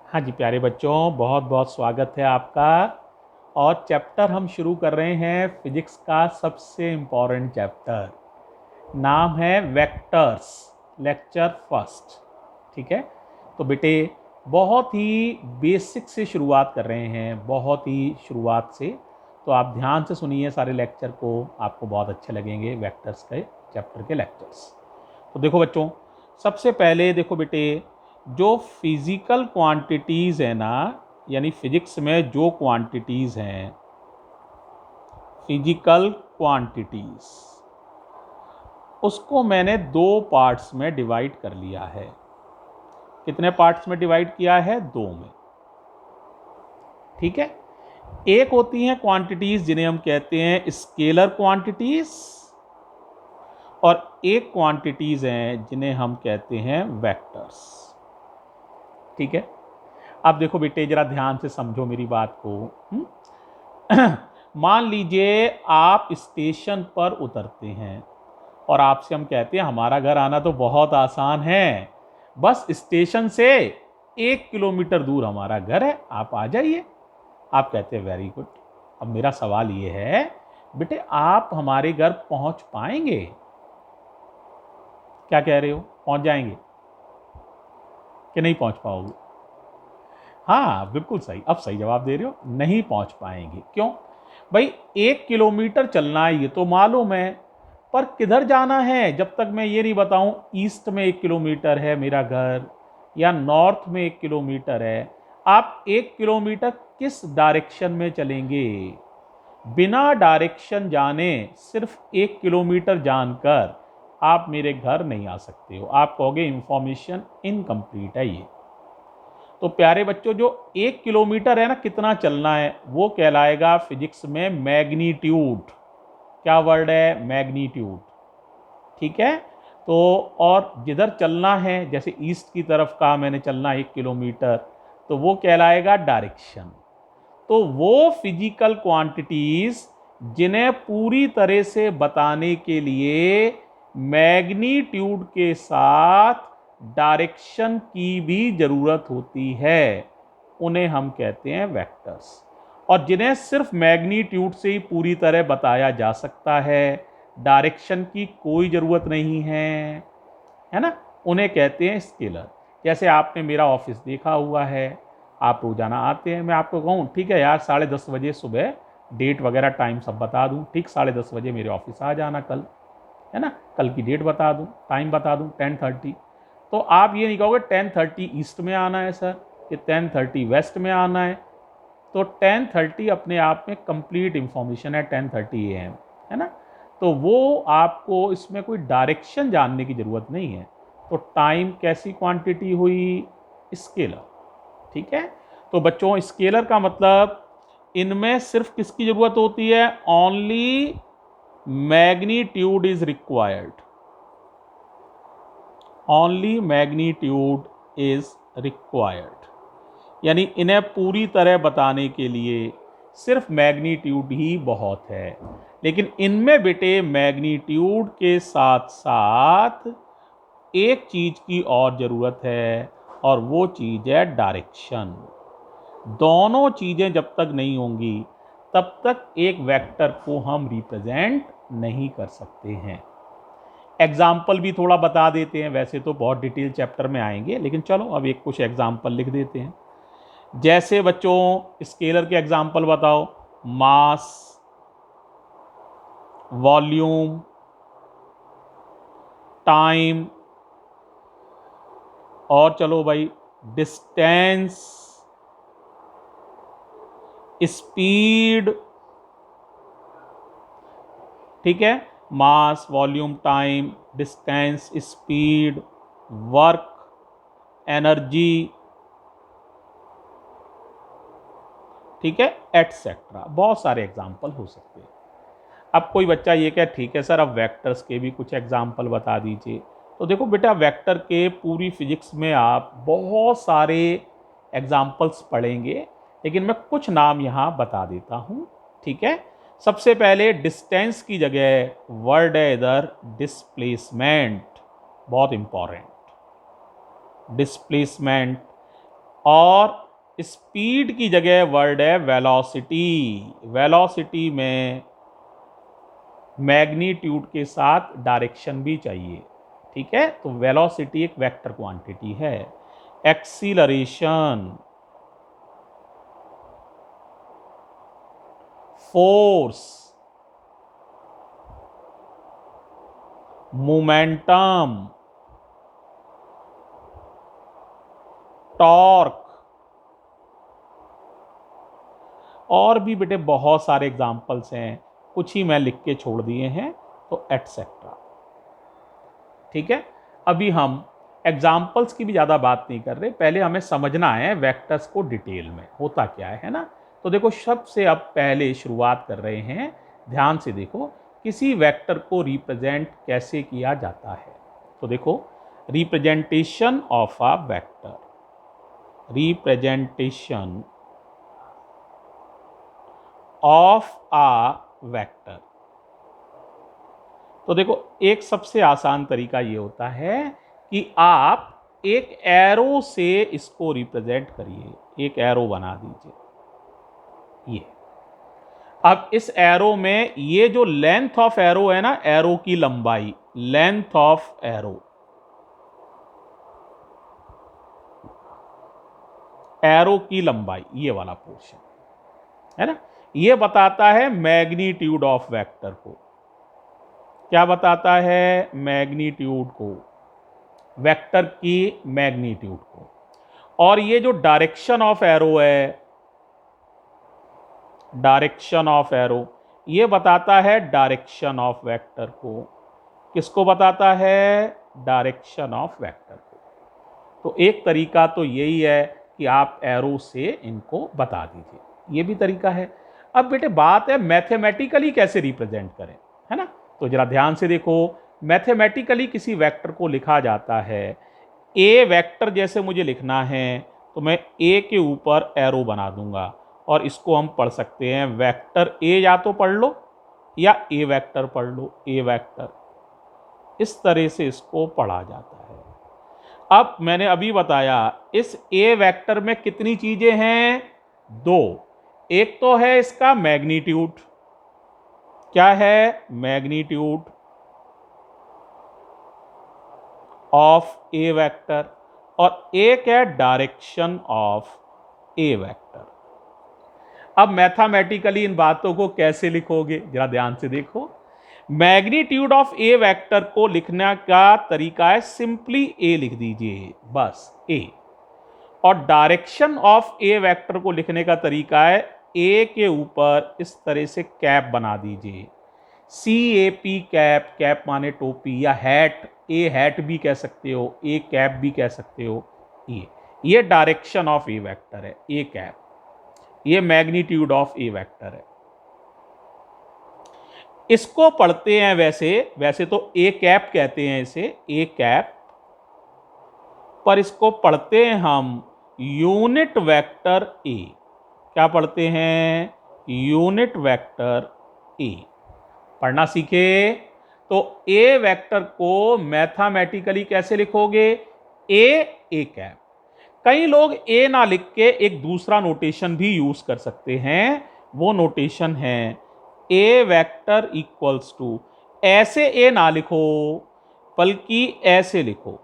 हाँ जी प्यारे बच्चों, बहुत बहुत स्वागत है आपका। और चैप्टर हम शुरू कर रहे हैं फिजिक्स का सबसे इम्पॉर्टेंट चैप्टर। नाम है वेक्टर्स, लेक्चर फर्स्ट। ठीक है, तो बेटे बहुत ही बेसिक से शुरुआत कर रहे हैं, बहुत ही शुरुआत से। तो आप ध्यान से सुनिए सारे लेक्चर को, आपको बहुत अच्छे लगेंगे वेक्टर्स के चैप्टर के लेक्चर्स। तो देखो बच्चों, सबसे पहले देखो बेटे, जो फिजिकल क्वांटिटीज़ है ना, यानी फिजिक्स में जो क्वांटिटीज़ हैं, फिजिकल क्वांटिटीज़, उसको मैंने दो पार्ट्स में डिवाइड कर लिया है। कितने पार्ट्स में डिवाइड किया है? दो में। ठीक है, एक होती हैं क्वांटिटीज़ जिन्हें हम कहते हैं स्केलर क्वांटिटीज़, और एक क्वांटिटीज़ हैं जिन्हें हम कहते हैं वेक्टर्स। ठीक है, अब देखो बेटे जरा ध्यान से समझो मेरी बात को। मान लीजिए आप स्टेशन पर उतरते हैं और आपसे हम कहते हैं हमारा घर आना तो बहुत आसान है, बस स्टेशन से 1 किलोमीटर दूर हमारा घर है, आप आ जाइए। आप कहते हैं वेरी गुड। अब मेरा सवाल ये है बेटे, आप हमारे घर पहुंच पाएंगे? क्या कह रहे हो, पहुंच जाएंगे कि नहीं पहुंच पाओगे? हाँ बिल्कुल सही, अब सही जवाब दे रहे हो, नहीं पहुंच पाएंगे। क्यों भाई? 1 किलोमीटर चलना है ये तो मालूम है, पर किधर जाना है जब तक मैं ये नहीं बताऊं ईस्ट में 1 किलोमीटर है मेरा घर या नॉर्थ में 1 किलोमीटर है। आप 1 किलोमीटर किस डायरेक्शन में चलेंगे? बिना डायरेक्शन जाने सिर्फ 1 किलोमीटर जानकर आप मेरे घर नहीं आ सकते हो, आप कहोगे इंफॉर्मेशन इनकम्प्लीट है ये। तो प्यारे बच्चों, जो 1 किलोमीटर है ना, कितना चलना है, वो कहलाएगा फिजिक्स में मैग्नीट्यूड। क्या वर्ड है? मैग्नीट्यूड। ठीक है, तो और जिधर चलना है, जैसे ईस्ट की तरफ का मैंने चलना 1 किलोमीटर, तो वो कहलाएगा डायरेक्शन। तो वो फिजिकल क्वांटिटीज जिन्हें पूरी तरह से बताने के लिए मैग्नीट्यूड के साथ डायरेक्शन की भी जरूरत होती है, उन्हें हम कहते हैं वेक्टर्स। और जिन्हें सिर्फ मैग्नीट्यूड से ही पूरी तरह बताया जा सकता है, डायरेक्शन की कोई ज़रूरत नहीं है ना, उन्हें कहते हैं स्केलर। जैसे आपने मेरा ऑफिस देखा हुआ है, आप रोज़ाना आते हैं, मैं आपको कहूँ ठीक है यार 10:30 बजे सुबह, डेट वगैरह टाइम सब बता दूँ, ठीक 10:30 बजे मेरे ऑफिस आ जाना कल, है ना, कल की डेट बता दूँ, टाइम बता दूँ 10:30। तो आप ये नहीं कहोगे 10:30 ईस्ट में आना है सर, ये 10:30 वेस्ट में आना है। तो 10:30 अपने आप में कंप्लीट इंफॉर्मेशन है, 10:30 AM, है ना। तो वो आपको इसमें कोई डायरेक्शन जानने की ज़रूरत नहीं है। तो टाइम कैसी क्वांटिटी हुई? स्केलर। ठीक है, तो बच्चों स्केलर का मतलब इनमें सिर्फ किसकी ज़रूरत होती है? Only magnitude is required. Only magnitude is required, यानी इन्हें पूरी तरह बताने के लिए सिर्फ मैग्नीट्यूड ही बहुत है। लेकिन इनमें बेटे मैग्नीट्यूड के साथ साथ एक चीज की और ज़रूरत है, और वो चीज़ है डायरेक्शन। दोनों चीज़ें जब तक नहीं होंगी तब तक एक वेक्टर को हम रिप्रेजेंट नहीं कर सकते हैं। एग्जाम्पल भी थोड़ा बता देते हैं, वैसे तो बहुत डिटेल चैप्टर में आएंगे, लेकिन चलो अब एक कुछ एग्जाम्पल लिख देते हैं। जैसे बच्चों स्केलर के एग्जाम्पल बताओ, मास, वॉल्यूम, टाइम, और चलो भाई डिस्टेंस, स्पीड। ठीक है, mass, volume, time, distance, speed, work, energy, ठीक है, एटसेट्रा। बहुत सारे एग्जाम्पल हो सकते हैं। अब कोई बच्चा ये कहे ठीक है सर अब वेक्टर्स के भी कुछ एग्जाम्पल बता दीजिए। तो देखो बेटा, वेक्टर के पूरी फिजिक्स में आप बहुत सारे एग्जाम्पल्स पढ़ेंगे, लेकिन मैं कुछ नाम यहाँ बता देता हूँ। ठीक है, सबसे पहले डिस्टेंस की जगह वर्ड है इधर डिस्प्लेसमेंट, बहुत इंपॉर्टेंट, डिस्प्लेसमेंट। और स्पीड की जगह वर्ड है वेलोसिटी। वेलोसिटी में मैग्नीट्यूड के साथ डायरेक्शन भी चाहिए, ठीक है। तो वेलोसिटी एक वेक्टर क्वांटिटी है। एक्सीलरेशन, फोर्स, मोमेंटम, टॉर्क, और भी बेटे बहुत सारे एग्जाम्पल्स हैं, कुछ ही मैं लिख के छोड़ दिए हैं, तो एटसेट्रा, ठीक है। अभी हम एग्जाम्पल्स की भी ज़्यादा बात नहीं कर रहे, पहले हमें समझना है वेक्टर्स को डिटेल में होता क्या है ना। तो देखो सबसे अब पहले शुरुआत कर रहे हैं, ध्यान से देखो किसी वेक्टर को रिप्रेजेंट कैसे किया जाता है। तो देखो representation of a vector, representation of a vector. तो देखो एक सबसे आसान तरीका ये होता है कि आप एक एरो से इसको रिप्रेजेंट करिए, एक एरो बना दीजिए ये। अब इस एरो में ये जो लेंथ ऑफ एरो है ना, एरो की लंबाई, लेंथ ऑफ एरो, एरो की लंबाई, ये वाला पोर्शन है ना, ये बताता है मैग्नीट्यूड ऑफ वेक्टर को। क्या बताता है? मैग्नीट्यूड को, वेक्टर की मैग्नीट्यूड को। और ये जो डायरेक्शन ऑफ एरो है, डायरेक्शन ऑफ एरो, ये बताता है डायरेक्शन ऑफ वेक्टर को। किसको बताता है? डायरेक्शन ऑफ वेक्टर को। तो एक तरीका तो यही है कि आप एरो से इनको बता दीजिए, ये भी तरीका है। अब बेटे बात है मैथमेटिकली कैसे रिप्रेजेंट करें, है ना। तो जरा ध्यान से देखो, मैथमेटिकली किसी वेक्टर को लिखा जाता है, ए वेक्टर जैसे मुझे लिखना है तो मैं ए के ऊपर एरो बना दूंगा, और इसको हम पढ़ सकते हैं वेक्टर ए, या तो पढ़ लो या ए वेक्टर पढ़ लो, ए वेक्टर, इस तरह से इसको पढ़ा जाता है। अब मैंने अभी बताया इस ए वेक्टर में कितनी चीजें हैं? दो। एक तो है इसका मैग्नीट्यूड, क्या है? मैग्नीट्यूड ऑफ ए वेक्टर, और एक है डायरेक्शन ऑफ ए वेक्टर। अब मैथमेटिकली इन बातों को कैसे लिखोगे, जरा ध्यान से देखो। मैग्नीट्यूड ऑफ ए वेक्टर को लिखने का तरीका है सिंपली ए लिख दीजिए, बस ए। और डायरेक्शन ऑफ ए वेक्टर को लिखने का तरीका है ए के ऊपर इस तरह से कैप बना दीजिए, CAP कैप, कैप माने टोपी, या हैट, ए हैट भी कह सकते हो, ए कैप भी कह सकते हो। ये डायरेक्शन ऑफ ए वेक्टर है, ए कैप। ये मैग्नीट्यूड ऑफ ए वेक्टर है। इसको पढ़ते हैं वैसे तो ए कैप कहते हैं इसे, ए कैप, पर इसको पढ़ते हैं हम यूनिट वेक्टर ए। क्या पढ़ते हैं? Unit vector A. पढ़ना सीखे तो ए वेक्टर को मैथमेटिकली कैसे लिखोगे? A cap. कई लोग ए ना लिख के एक दूसरा नोटेशन भी यूज कर सकते हैं, वो नोटेशन है ए वेक्टर इक्वल्स टू, ऐसे ए ना लिखो बल्कि ऐसे लिखो,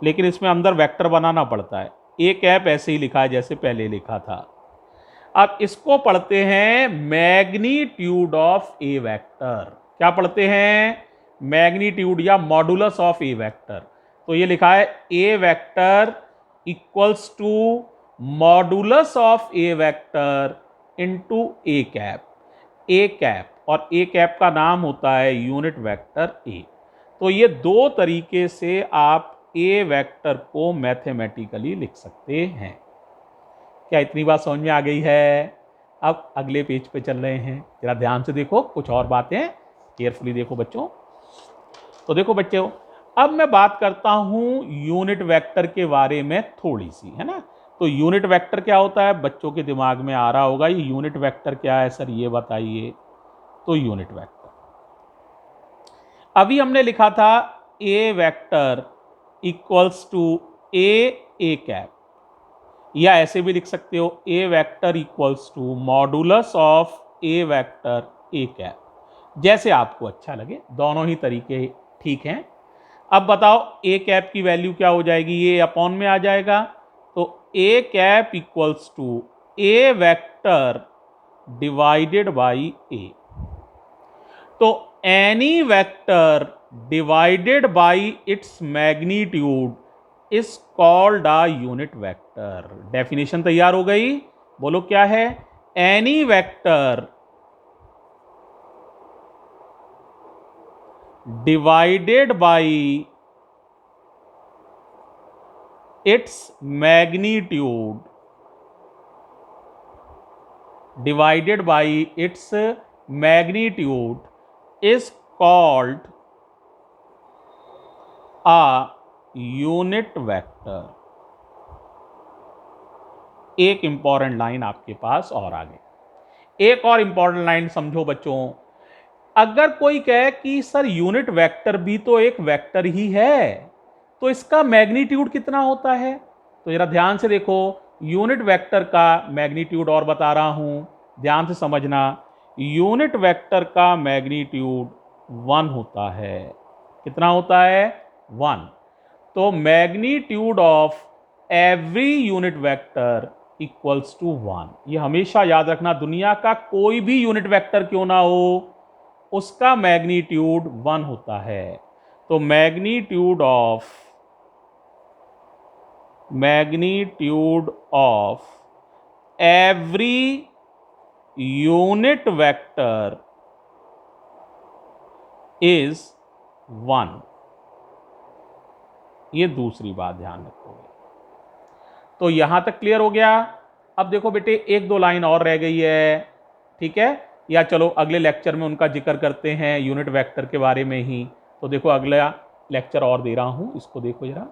लेकिन इसमें अंदर वेक्टर बनाना पड़ता है। ए कैप ऐसे ही लिखा है जैसे पहले लिखा था। अब इसको पढ़ते हैं मैग्नीट्यूड ऑफ ए वेक्टर। क्या पढ़ते हैं? मैग्नीट्यूड या मॉडुलस ऑफ ए वेक्टर। तो ये लिखा है A vector equals to modulus of A vector into A cap. A cap, और ए कैप का नाम होता है यूनिट वेक्टर ए। तो ये दो तरीके से आप ए वेक्टर को मैथमेटिकली लिख सकते हैं। क्या इतनी बात समझ में आ गई है? अब अगले पेज पे चल रहे हैं, जरा ध्यान से देखो, कुछ और बातें केयरफुली देखो बच्चों। तो देखो बच्चों, अब मैं बात करता हूं यूनिट वेक्टर के बारे में थोड़ी सी, है ना। तो यूनिट वेक्टर क्या होता है? बच्चों के दिमाग में आ रहा होगा ये यूनिट वेक्टर क्या है सर, ये बताइए। तो यूनिट वेक्टर अभी हमने लिखा था A vector equals to A cap. या ऐसे भी लिख सकते हो A vector equals to modulus of A vector A cap, जैसे आपको अच्छा लगे, दोनों ही तरीके ठीक हैं। अब बताओ ए कैप की वैल्यू क्या हो जाएगी, ये अपॉन में आ जाएगा, तो A cap equals to A vector divided by A. तो any vector divided by its magnitude is called a unit vector. Definition तैयार हो गई, बोलो क्या है, any vector divided by its magnitude divided by its magnitude is called a unit vector। एक important line आपके पास और आगे, एक और इंपॉर्टेंट लाइन समझो बच्चों। अगर कोई कहे कि सर यूनिट वेक्टर भी तो एक वेक्टर ही है, तो इसका मैग्नीट्यूड कितना होता है, तो जरा ध्यान से देखो, यूनिट वेक्टर का मैग्नीट्यूड और बता रहा हूं, ध्यान से समझना। यूनिट वेक्टर का मैग्नीट्यूड 1 होता है। कितना होता है, 1। तो magnitude of every unit vector equals to 1। ये हमेशा याद रखना, दुनिया का कोई भी यूनिट वेक्टर क्यों ना हो, उसका मैग्नीट्यूड 1 होता है। तो magnitude of every unit vector is 1। ये दूसरी बात ध्यान रखोगे। तो यहां तक क्लियर हो गया। अब देखो बेटे, एक दो लाइन और रह गई है, ठीक है, या चलो अगले लेक्चर में उनका जिक्र करते हैं यूनिट वेक्टर के बारे में ही। तो देखो अगला लेक्चर और दे रहा हूं, इसको देखो जरा।